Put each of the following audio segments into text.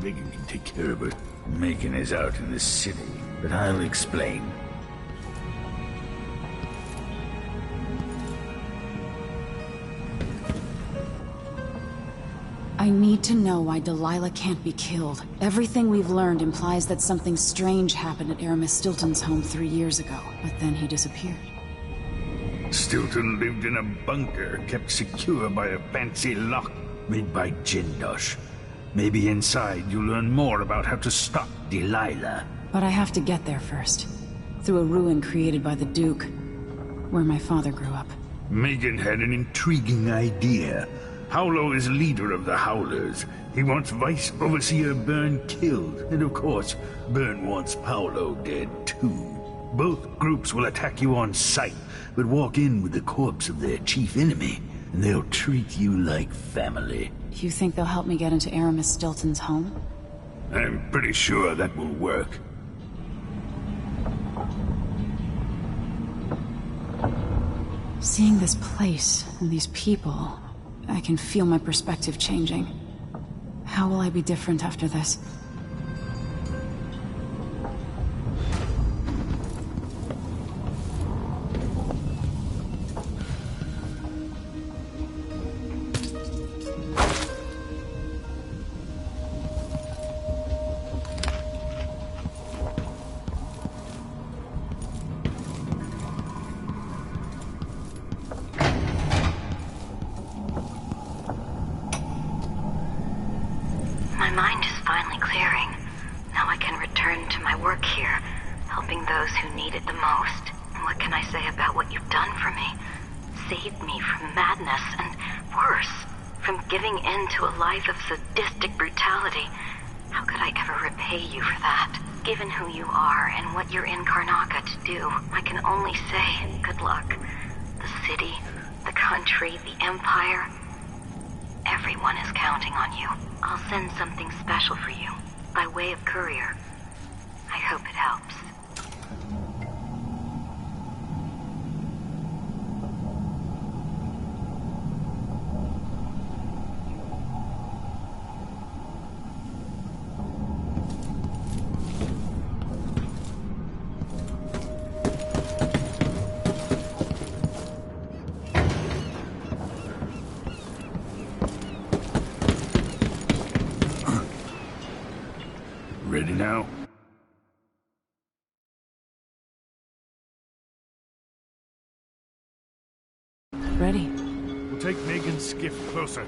Megan can take care of it. Megan is out in the city, but I'll explain. I need to know why Delilah can't be killed. Everything we've learned implies that something strange happened at Aramis Stilton's home 3 years ago, but then he disappeared. Stilton lived in a bunker kept secure by a fancy lock made by Jindosh. Maybe inside you'll learn more about how to stop Delilah. But I have to get there first. Through a ruin created by the Duke, where my father grew up. Megan had an intriguing idea. Howlo is leader of the Howlers. He wants Vice Overseer Byrne killed, and of course, Byrne wants Paolo dead too. Both groups will attack you on sight, but walk in with the corpse of their chief enemy, and they'll treat you like family. You think they'll help me get into Aramis Stilton's home? I'm pretty sure that will work. Seeing this place and these people, I can feel my perspective changing. How will I be different after this? My mind is finally clearing. Now I can return to my work here, helping those who need it the most. And what can I say about what you've done for me? Saved me from madness and, worse, from giving in to a life of sadistic brutality. How could I ever repay you for that? Given who you are and what you're in Karnaca to do, I can only say good luck. The city, the country, the empire, everyone is counting on you. I'll send something special for you, by way of courier. I hope it helps. Ready now? Ready. We'll take Megan's skiff closer.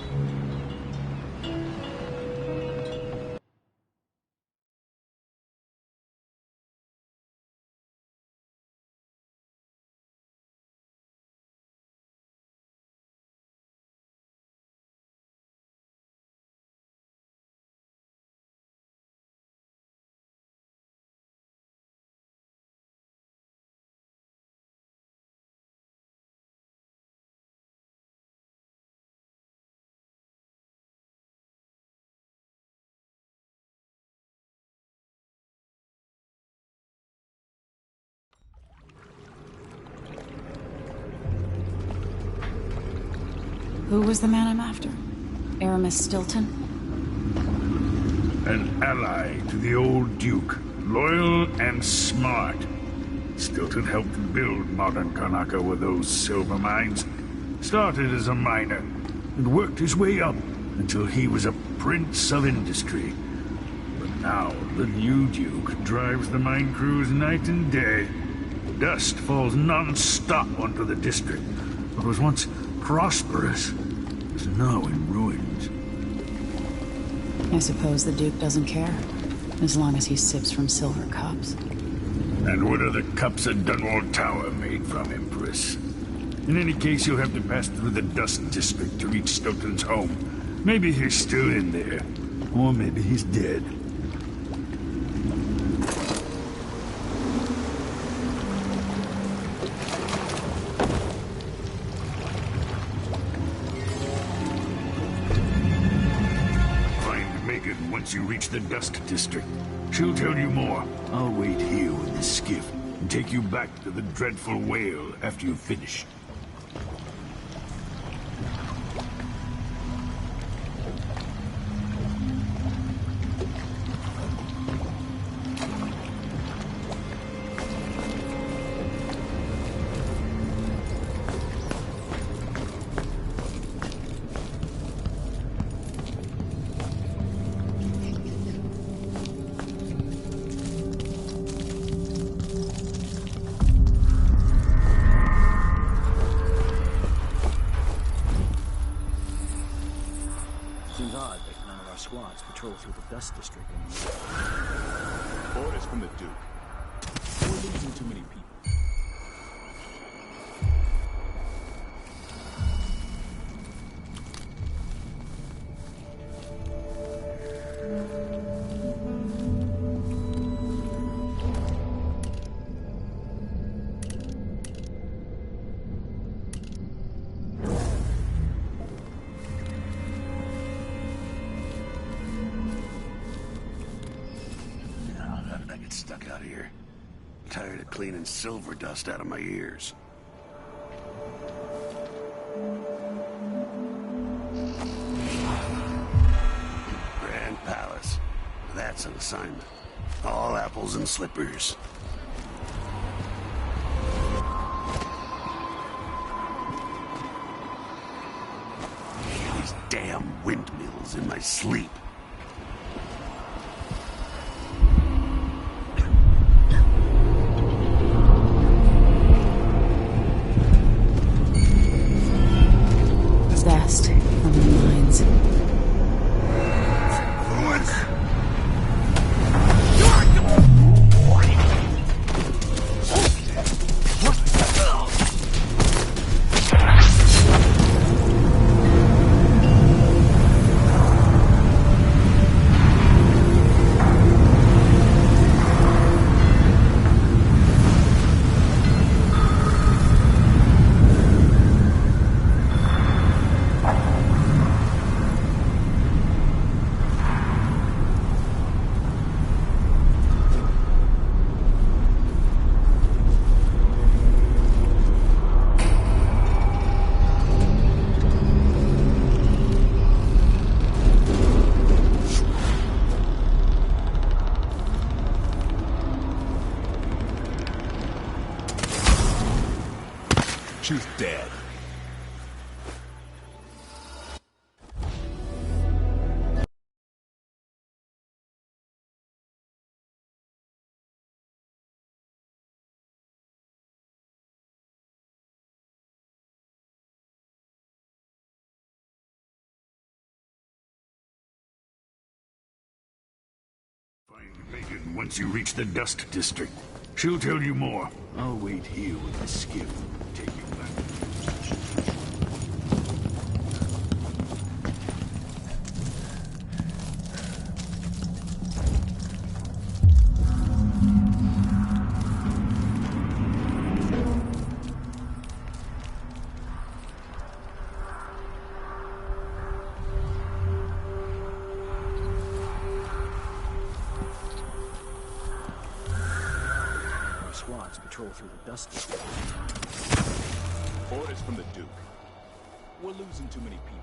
Who was the man I'm after? Aramis Stilton? An ally to the old Duke, loyal and smart. Stilton helped build modern Karnaca with those silver mines. Started as a miner, and worked his way up until he was a prince of industry. But now, the new Duke drives the mine crews night and day. Dust falls non-stop onto the district. What was once prosperous is now in ruins. I suppose the Duke doesn't care, as long as he sips from silver cups. And what are the cups at Dunwall Tower made from, Empress? In any case, you'll have to pass through the Dust District to reach Stilton's home. Maybe he's still in there, or maybe he's dead. Once you reach the Dust District, she'll tell you more. I'll wait here with the skiff and take you back to the dreadful whale after you've finished. patrol through the dust district anymore. Orders from the Duke. We're losing too many people. Stuck out here. Tired of cleaning silver dust out of my ears. Grand Palace. That's an assignment. All apples and slippers. These damn windmills in my sleep. Vest from the mines. She's dead. Find Megan once you reach the Dust District. She'll tell you more. I'll wait here with the skiff. Taking that. Squads patrol through the dust district. Orders from the Duke. We're losing too many people.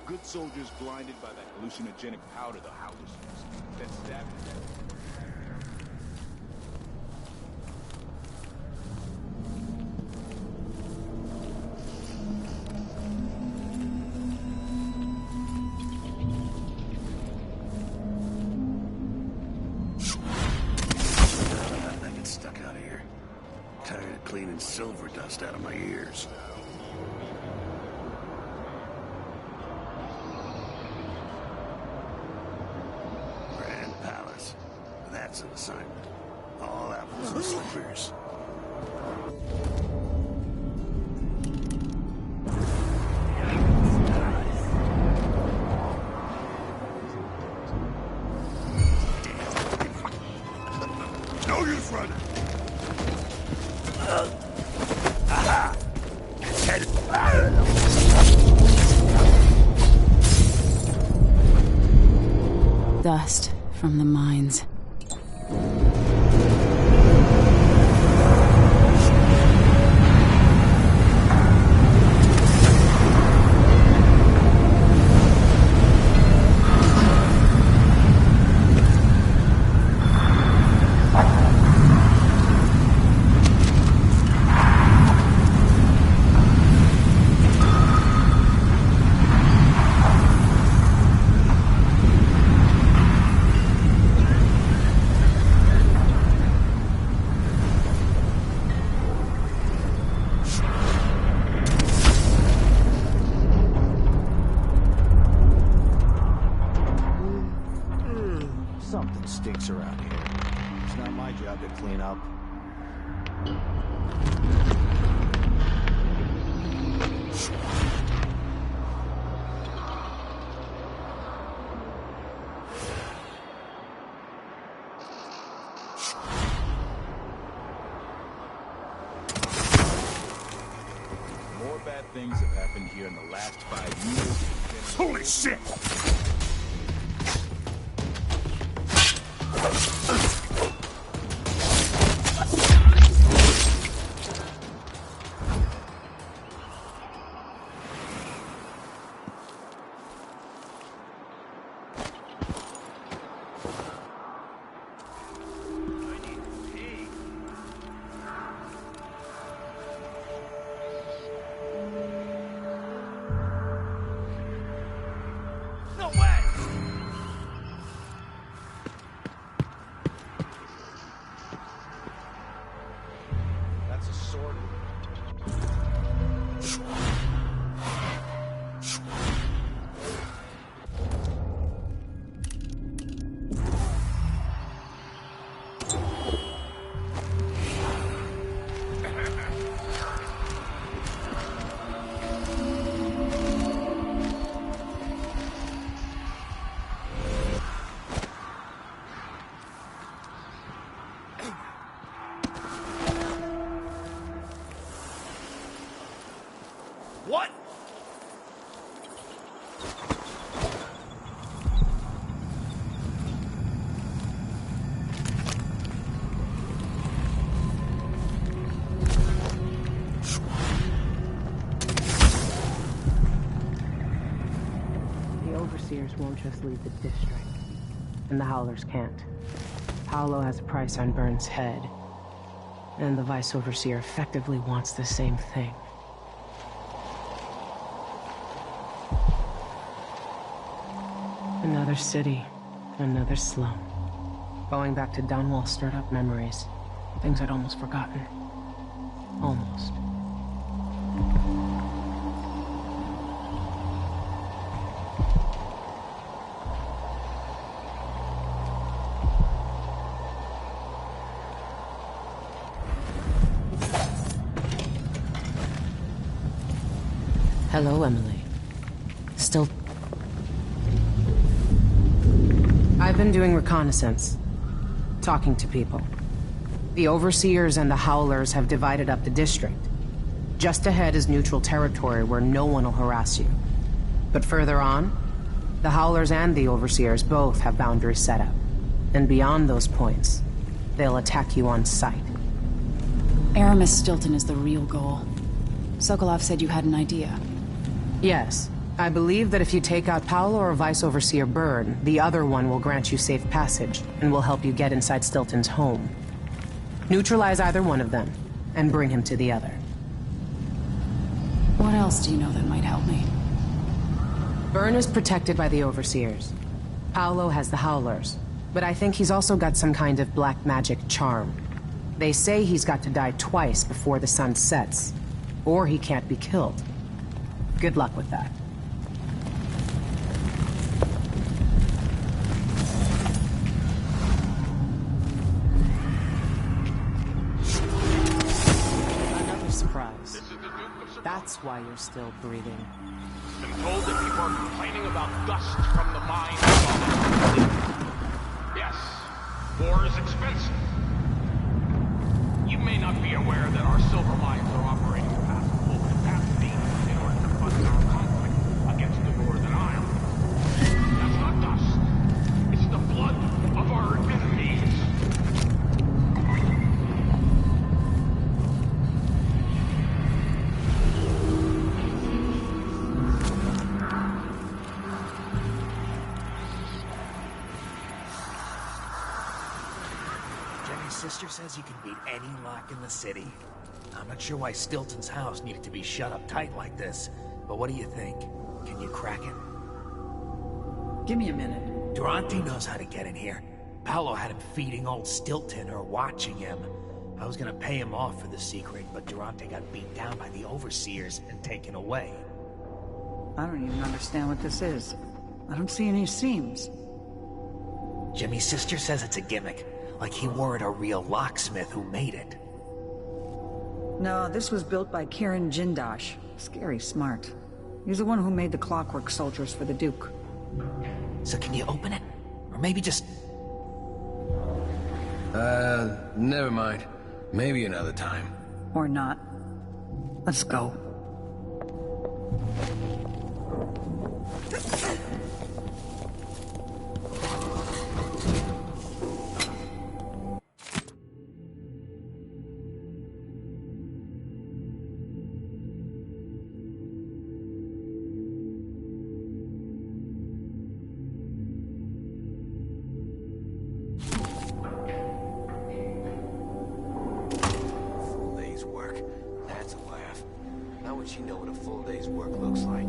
Good soldiers blinded by that hallucinogenic powder the Howlers use. Then stabbed to death. Tired of cleaning silver dust out of my ears. Grand Palace. That's an assignment. All apples and slippers. No use running! Dust from the mines. More bad things have happened here in the last 5 years. Holy shit! That's a sword. What? The Overseers won't just leave the district, and the Howlers can't. Paolo has a price on Burns' head, and the Vice Overseer effectively wants the same thing. Another city, another slum. Going back to Dunwall stirred up memories. Things I'd almost forgotten. Almost. Hello, Emily. Still... I've been doing reconnaissance. Talking to people. The Overseers and the Howlers have divided up the district. Just ahead is neutral territory where no one will harass you. But further on, the Howlers and the Overseers both have boundaries set up. And beyond those points, they'll attack you on sight. Aramis Stilton is the real goal. Sokolov said you had an idea. Yes. I believe that if you take out Paolo or Vice Overseer Byrne, the other one will grant you safe passage, and will help you get inside Stilton's home. Neutralize either one of them, and bring him to the other. What else do you know that might help me? Byrne is protected by the Overseers. Paolo has the Howlers, but I think he's also got some kind of black magic charm. They say he's got to die twice before the sun sets, or he can't be killed. Good luck with that. Surprise. That's why you're still breathing. Been told that people are complaining about dust from the mine. Yes, war is expensive. You may not be aware that our silver mines are operating past full capacity in order to fund our conflict against the Northern Isle. That's not dust. It's the blood of our enemies. Sister says you can beat any lock in the city. I'm not sure why Stilton's house needed to be shut up tight like this, but what do you think? Can you crack it? Give me a minute. Durante knows how to get in here. Paolo had him feeding old Stilton or watching him. I was gonna pay him off for the secret, but Durante got beat down by the Overseers and taken away. I don't even understand what this is. I don't see any seams. Jimmy's sister says it's a gimmick. Like he weren't a real locksmith who made it. No, this was built by Kieran Jindosh. Scary smart. He's the one who made the clockwork soldiers for the Duke. So can you open it? Or maybe just... Never mind. Maybe another time. Or not. Let's go. would she know what a full day's work looks like?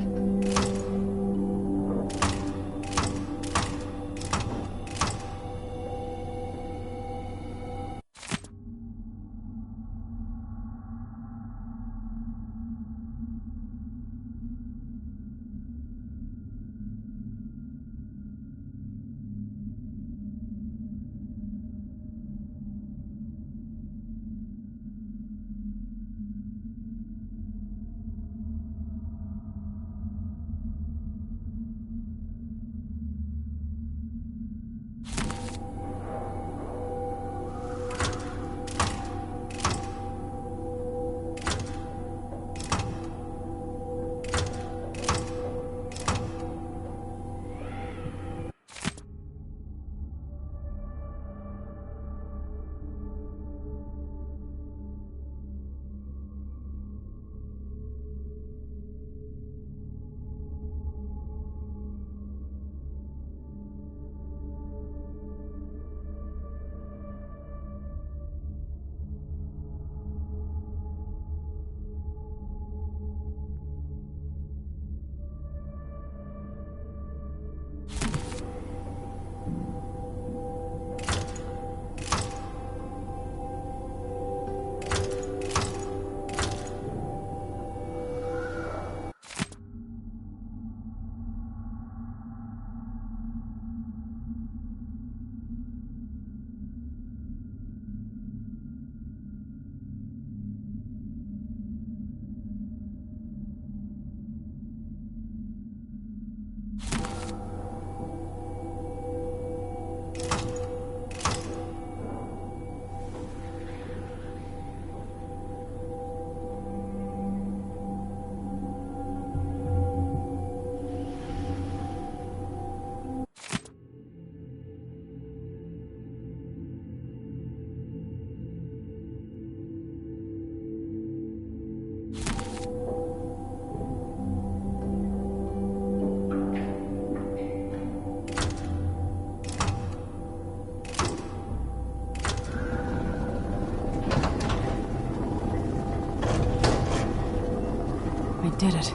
I did it.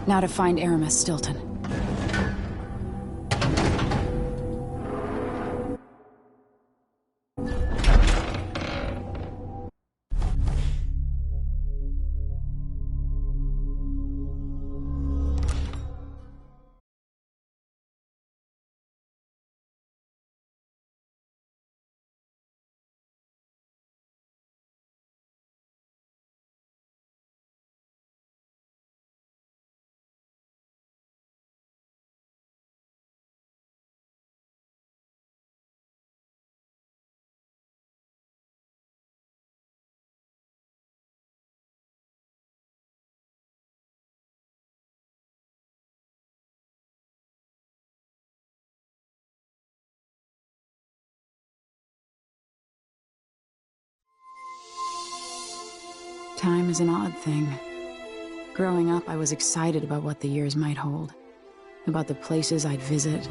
Now to find Aramis Stilton. Time is an odd thing. Growing up, I was excited about what the years might hold, about the places I'd visit.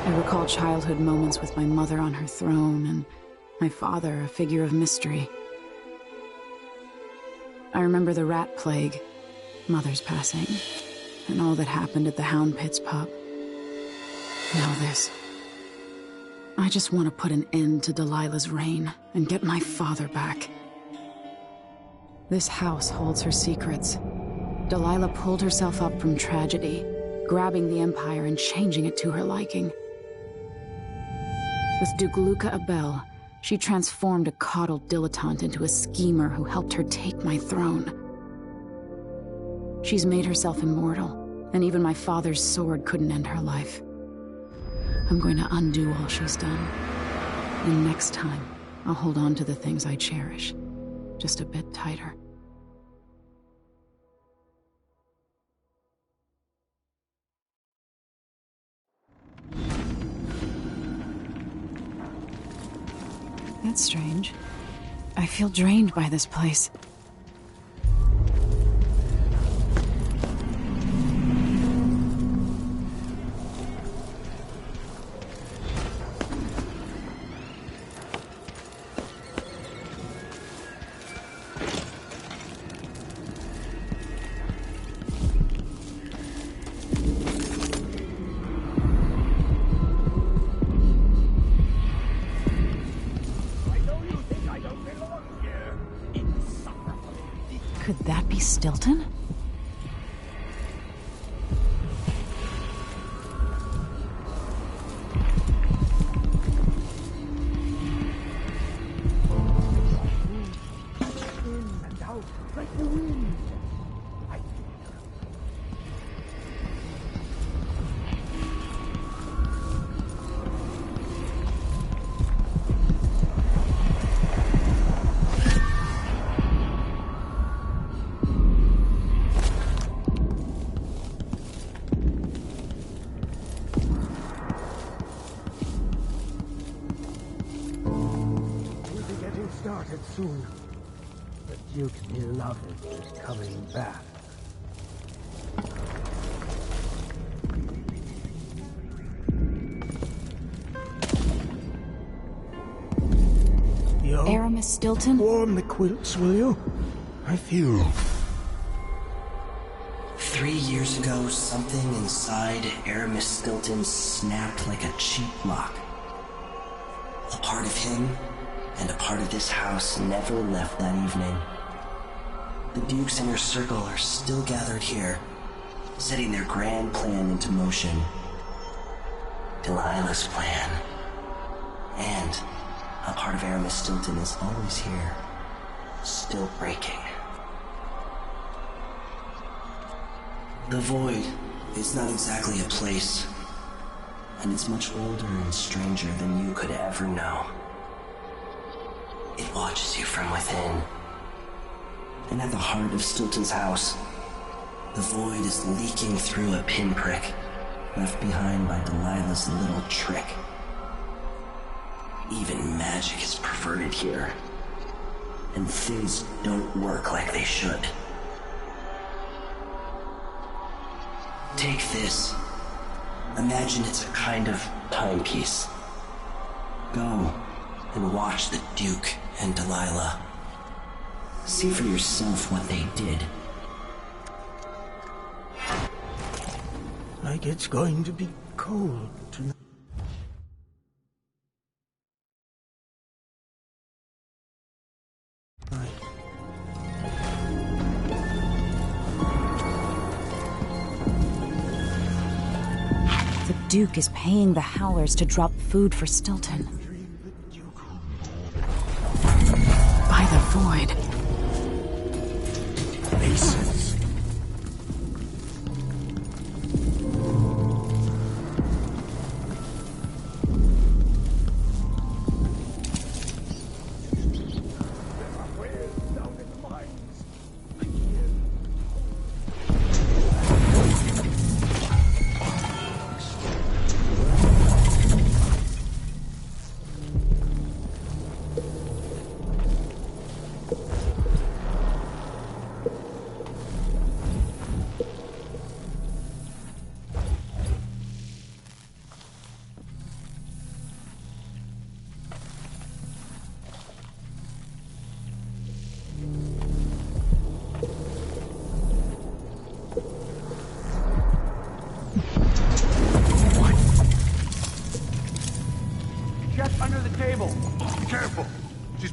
I recall childhood moments with my mother on her throne, and my father, a figure of mystery. I remember the rat plague, Mother's passing, and all that happened at the Hound Pit's pub. Now this. I just want to put an end to Delilah's reign and get my father back. This house holds her secrets. Delilah pulled herself up from tragedy, grabbing the Empire and changing it to her liking. With Duke Luca Abel, she transformed a coddled dilettante into a schemer who helped her take my throne. She's made herself immortal, and even my father's sword couldn't end her life. I'm going to undo all she's done. And next time, I'll hold on to the things I cherish, just a bit tighter. That's strange. I feel drained by this place. Aramis Stilton? Started soon. The Duke's beloved is coming back. Aramis Stilton? Warm the quilts, will you? I feel... 3 years ago, something inside Aramis Stilton snapped like a cheap lock. A part of him and a part of this house never left that evening. The Duke's inner circle are still gathered here, setting their grand plan into motion. Delilah's plan. And a part of Aramis Stilton is always here, still breaking. The Void is not exactly a place, and it's much older and stranger than you could ever know. It watches you from within. And at the heart of Stilton's house, the Void is leaking through a pinprick left behind by Delilah's little trick. Even magic is perverted here, and things don't work like they should. Take this. Imagine it's a kind of timepiece. Go and watch the Duke and Delilah. See for yourself what they did. Like it's going to be cold tonight. The Duke is paying the Howlers to drop food for Stilton. By the Void. Faces. Under the table. Be careful. She's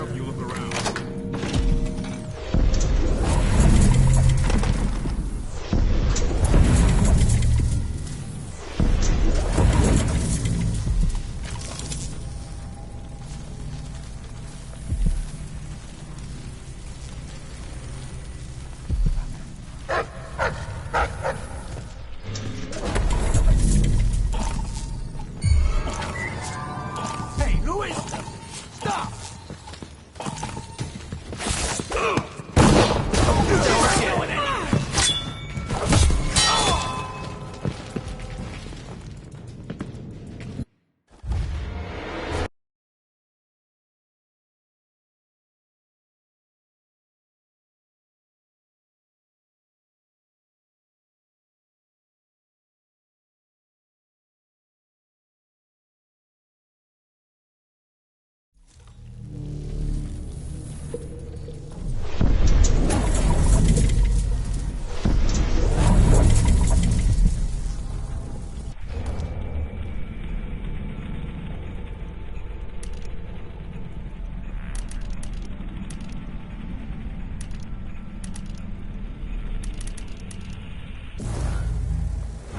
help you look around.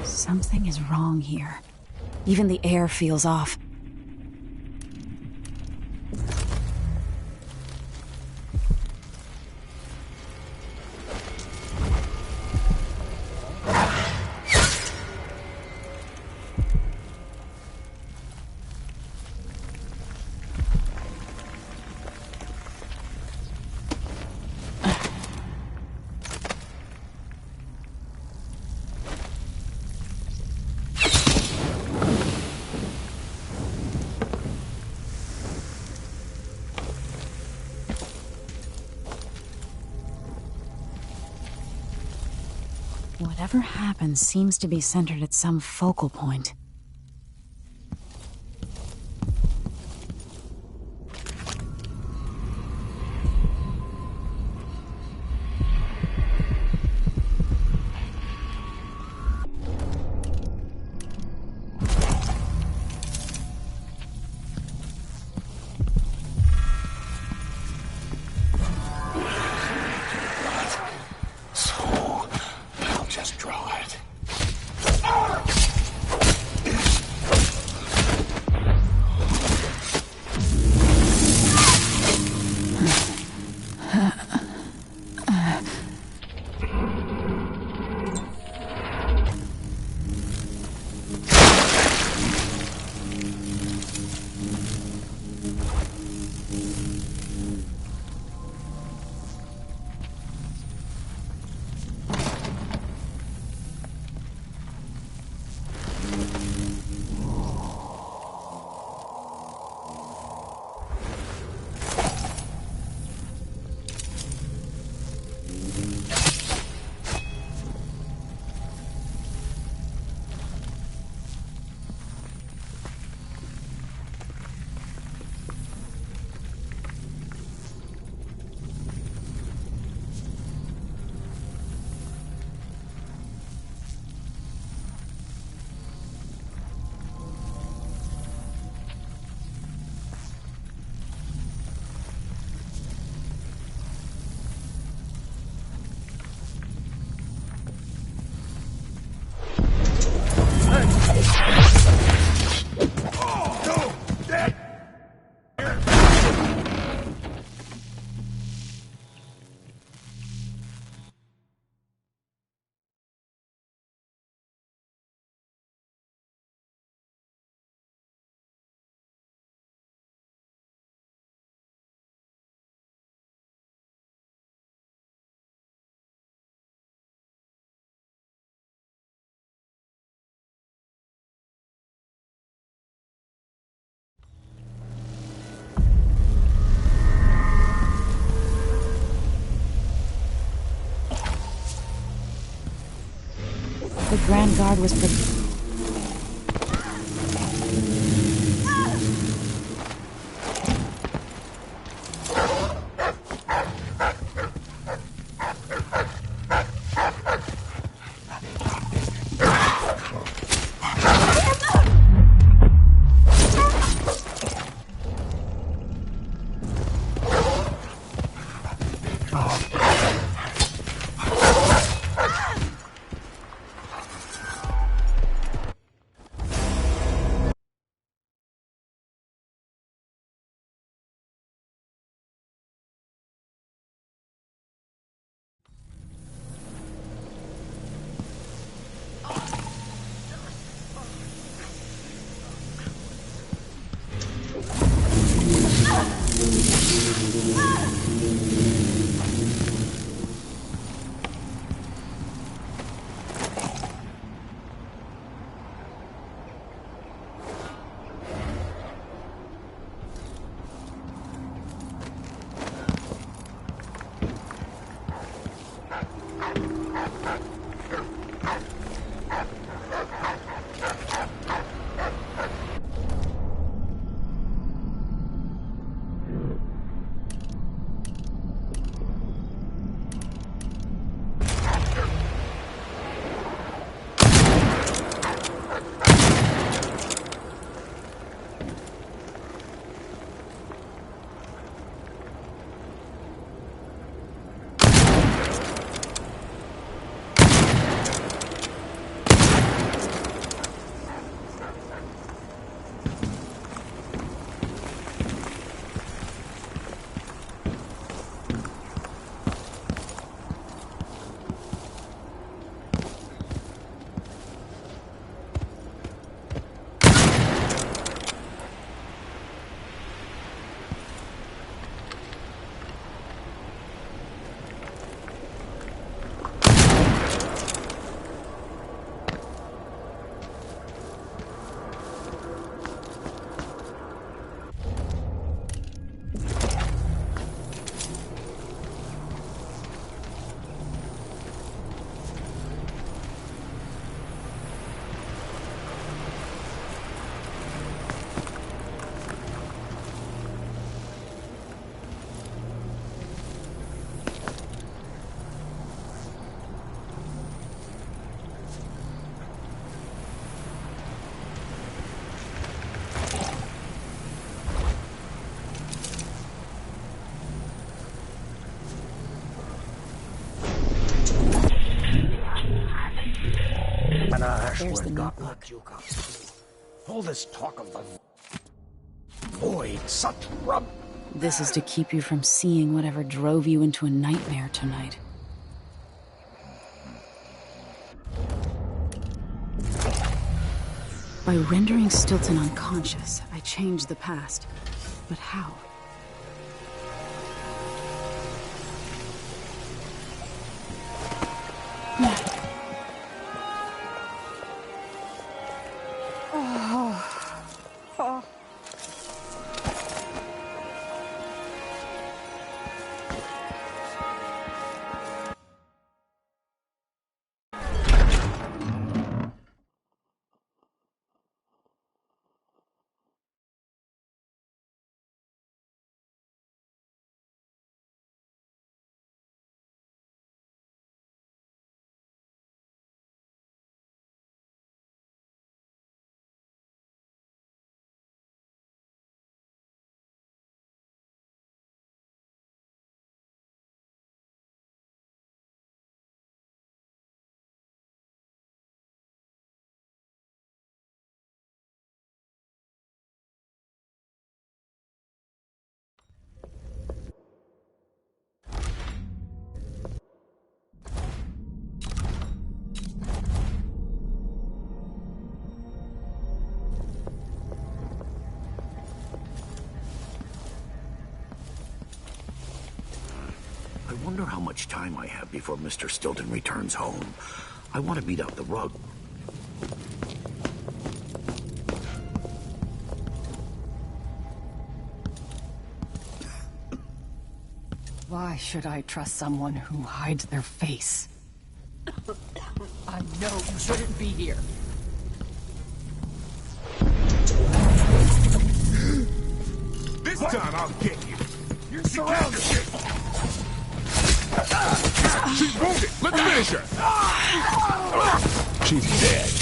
Something is wrong here. Even the air feels off. Whatever happens seems to be centered at some focal point. The Grand Guard was There's the God notebook. let you come through. All this talk of the void, such rub. This is to keep you from seeing whatever drove you into a nightmare tonight. By rendering Stilton unconscious, I changed the past. But how? I wonder how much time I have before Mr. Stilton returns home. I want to beat out the rug. Why should I trust someone who hides their face? I know you shouldn't be here. This time I'll get you. You're surrounded. She's wounded. Let's finish her. She's dead.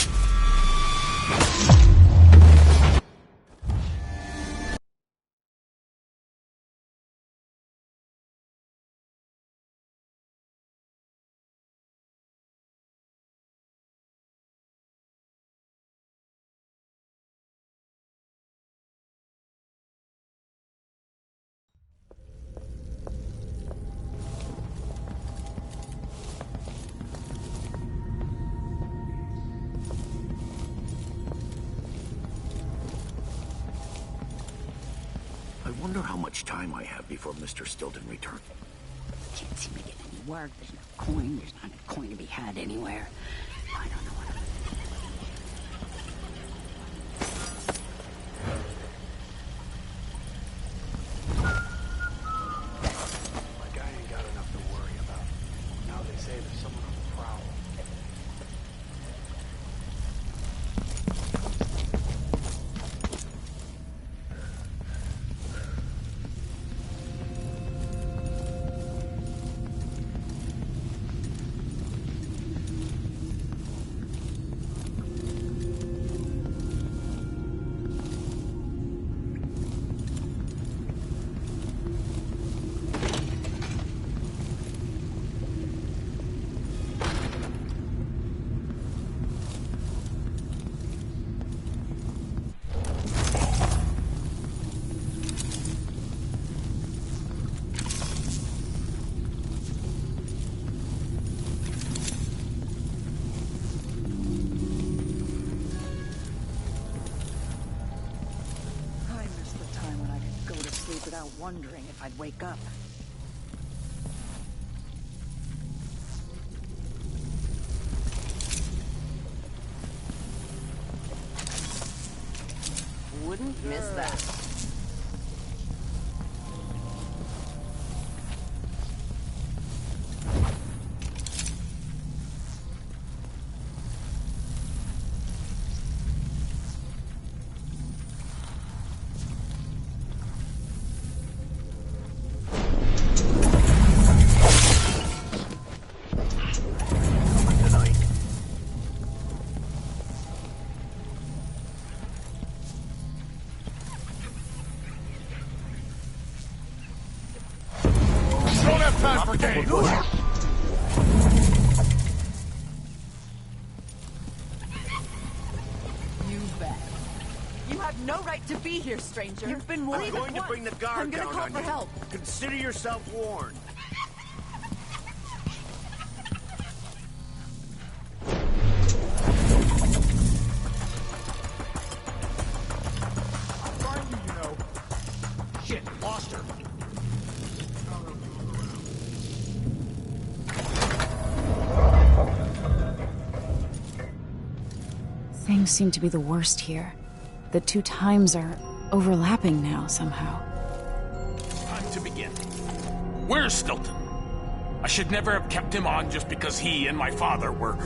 I wonder how much time I have before Mr. Stilton returns. Can't seem to get any work. There's no coin. There's not a coin to be had anywhere. I don't know what I'm... My guy ain't got enough to worry about. Now they say there's someone on the prowl. Without wondering if I'd wake up. Wouldn't miss that. Time for games. to be here, stranger. You've been I'm warned. going to bring the guard I'm gonna down call on for you. help. Consider yourself warned. I'll find you, you know. Shit, lost her. Things seem to be the worst here. The two times are overlapping now, somehow. Time to begin. Where's Stilton? I should never have kept him on just because he and my father were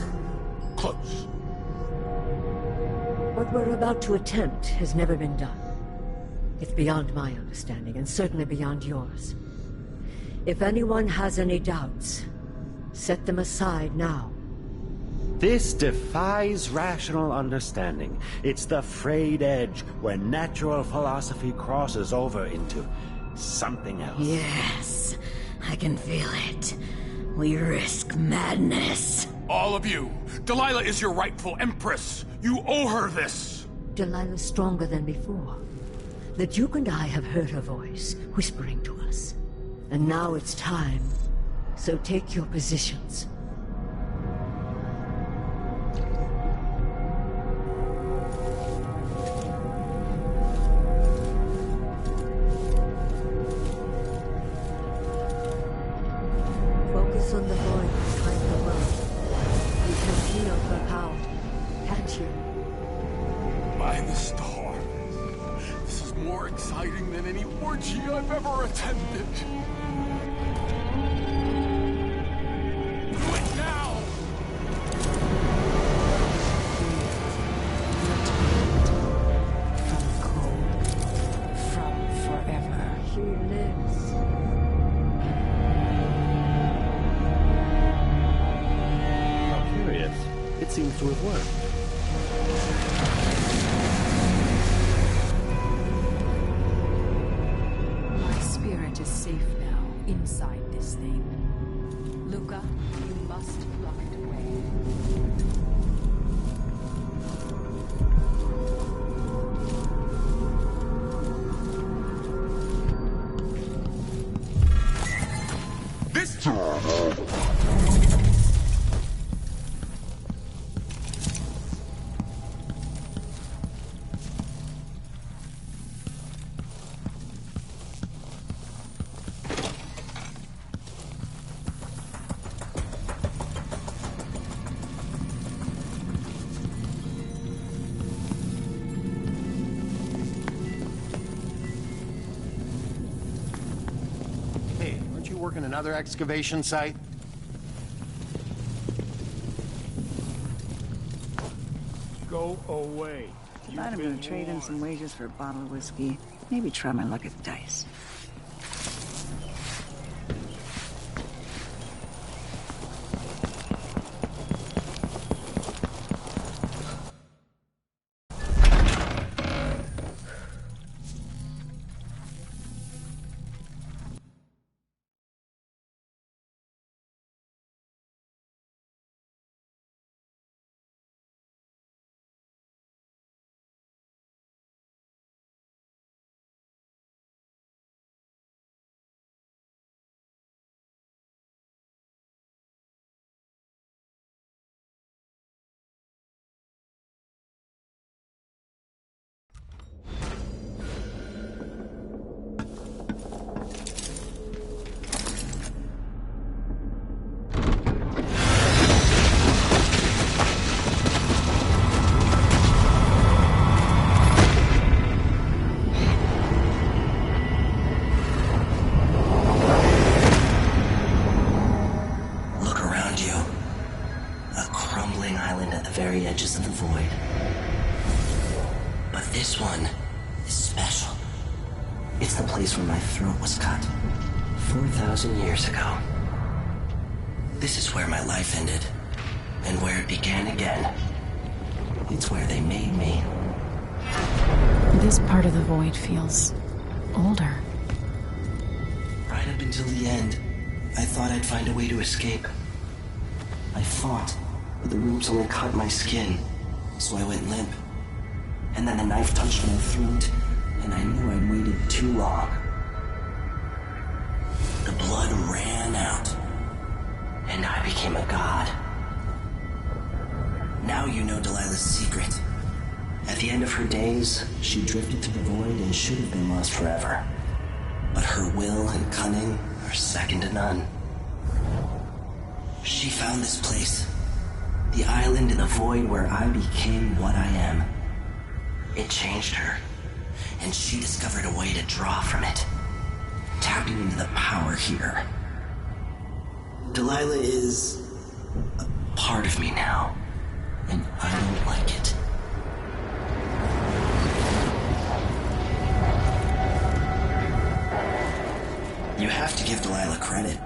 close. What we're about to attempt has never been done. It's beyond my understanding, and certainly beyond yours. If anyone has any doubts, set them aside now. This defies rational understanding. It's the frayed edge where natural philosophy crosses over into something else. Yes, I can feel it. We risk madness. All of you, Delilah is your rightful empress. You owe her this. Delilah's stronger than before. The Duke and I have heard her voice, whispering to us. And now it's time. So take your positions. Focus on the void behind the world. You can feel her power, can't you? By the stars. This is more exciting than any orgy I've ever attended. Do it now! From cold. From forever. She lives. How curious. It seems to have worked. My spirit is safe now, inside this thing. Luca, you must lock it away. This Hey, aren't you working another excavation site? Go away. Tonight I'm gonna trade in some wages for a bottle of whiskey. Maybe try my luck at dice. Look around you. A crumbling island at the very edges of the void. But this one is special. It's the place where my throat was cut 4,000 years ago. This is where my life ended, and where it began again. It's where they made me. This part of the void feels older. Right up until the end, I thought I'd find a way to escape. I fought, but the roots only cut my skin, so I went limp. And then the knife touched my throat, long. The blood ran out, and I became a god. Now you know Delilah's secret. At the end of her days, she drifted through the void and should have been lost forever. But her will and cunning are second to none. She found this place, the island in the void where I became what I am. It changed her, and she discovered a way to draw from it, tapping into the power here. Delilah is a part of me now, and I don't like it. You have to give Delilah credit.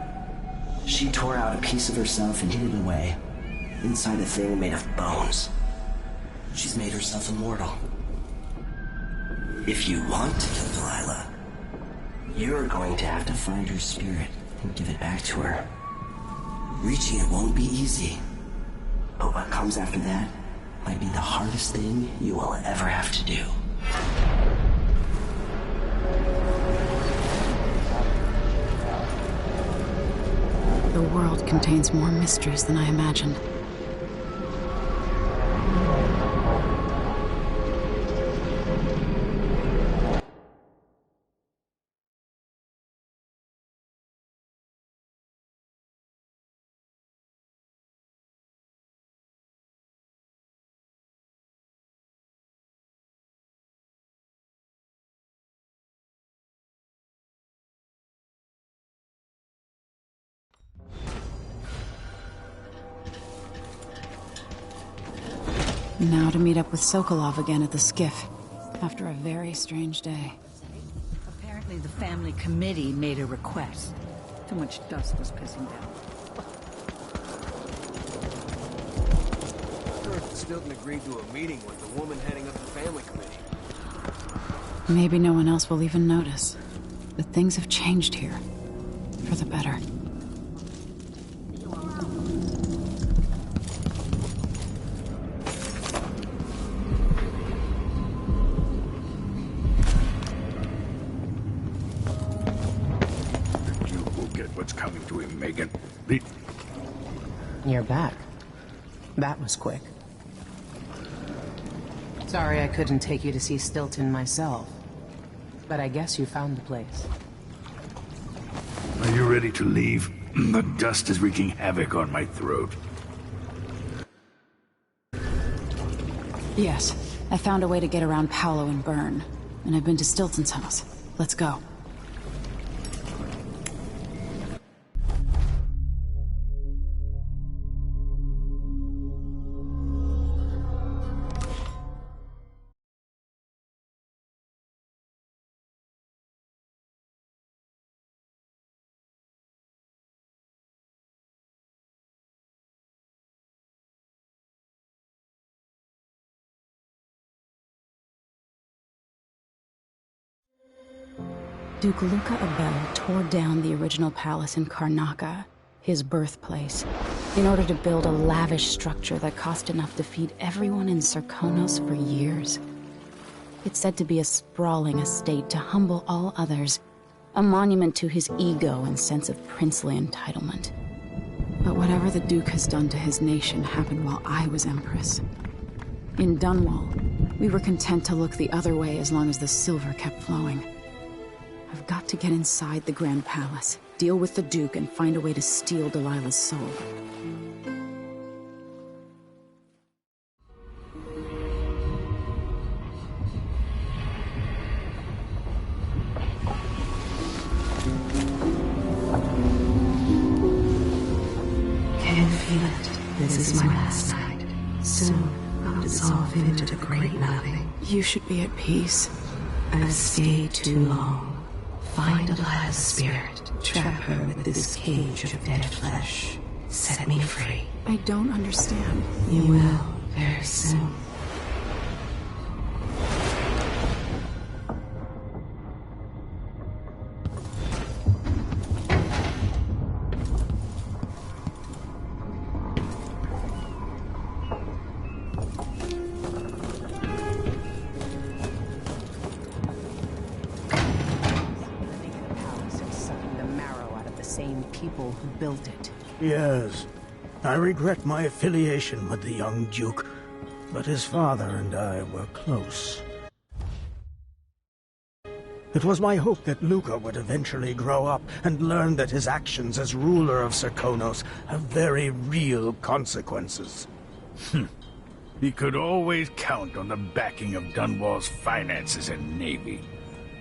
She tore out a piece of herself and hid it away, inside a thing made of bones. She's made herself immortal. If you want to kill Delilah, you're going to have to find her spirit and give it back to her. Reaching it won't be easy, but what comes after that might be the hardest thing you will ever have to do. The world contains more mysteries than I imagined. Now to meet up with Sokolov again at the skiff, after a very strange day. Apparently the family committee made a request. Too much dust was pissing down. Stilton agreed to a meeting with the woman heading up the family committee. Maybe no one else will even notice. But things have changed here. For the better. Coming to him, Megan. You're back. That was quick. Sorry I couldn't take you to see Stilton myself. But I guess you found the place. Are you ready to leave? The dust is wreaking havoc on my throat. Yes. I found a way to get around Paolo and Byrne. And I've been to Stilton's house. Let's go. Duke Luca Abel tore down the original palace in Karnaca, his birthplace, in order to build a lavish structure that cost enough to feed everyone in Serkonos for years. It's said to be a sprawling estate to humble all others, a monument to his ego and sense of princely entitlement. But whatever the Duke has done to his nation happened while I was Empress. In Dunwall, we were content to look the other way as long as the silver kept flowing. I've got to get inside the Grand Palace, deal with the Duke, and find a way to steal Delilah's soul. Can feel it. This is my last night. Soon I'll dissolve into the great nothing. You should be at peace. I've stayed too long. Find Delilah's spirit. Trap her with this cage of dead flesh. Set me free. I don't understand. You will, very soon. same people who built it. Yes. I regret my affiliation with the young Duke, but his father and I were close. It was my hope that Luca would eventually grow up and learn that his actions as ruler of Serkonos have very real consequences. He could always count on the backing of Dunwall's finances and navy.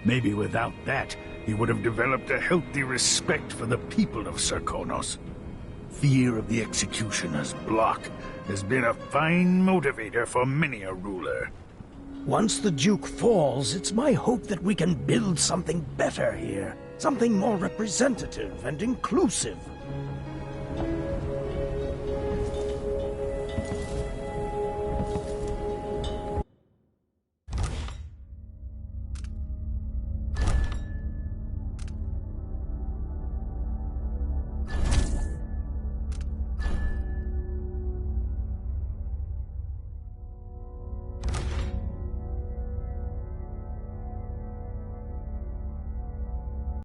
Maybe without that, he would have developed a healthy respect for the people of Serkonos. Fear of the Executioner's block has been a fine motivator for many a ruler. Once the Duke falls, it's my hope that we can build something better here. Something more representative and inclusive.